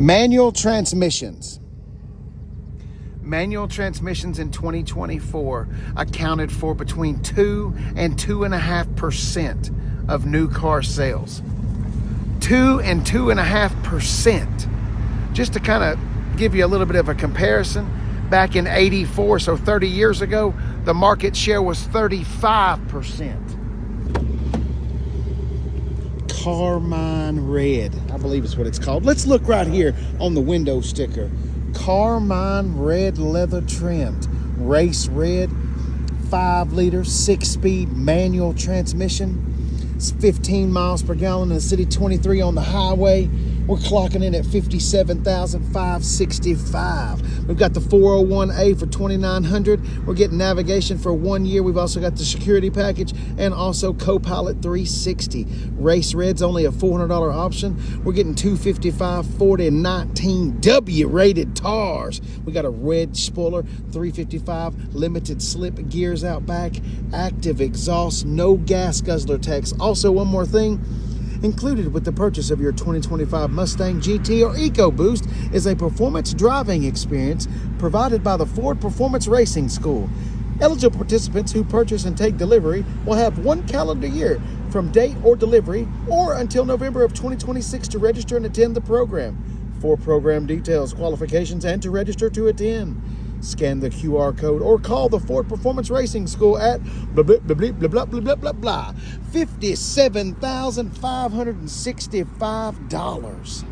Manual transmissions. Manual transmissions in 2024 accounted for between 2 and 2.5% of new car sales. 2 and 2.5%. Just to kind of give you a little bit of a comparison, back in '84, so 30 years ago, the market share was 35%. Carmine Red, I believe is what it's called. Let's look right here on the window sticker. Carmine Red leather trimmed, race red, 5-liter, 6-speed manual transmission. It's 15 miles per gallon in the city, 23 on the highway. We're clocking in at $57,565. We've got the 401A for $2,900. We're getting navigation for 1 year. We've also got the security package and also Copilot 360. Race Red's only a $400 option. We're getting 255, 40, 19 W-rated TARs. We got a red spoiler, 355, limited slip gears out back, active exhaust, no gas guzzler tax. Also, one more thing. Included with the purchase of your 2025 Mustang GT or EcoBoost is a performance driving experience provided by the Ford Performance Racing School. Eligible participants who purchase and take delivery will have 1 calendar year from date or delivery or until November of 2026 to register and attend the program. For program details, qualifications, and to register to attend, scan the QR code or call the Ford Performance Racing School at blah, blah, blah, blah, blah, blah, blah, blah, blah, $57,565.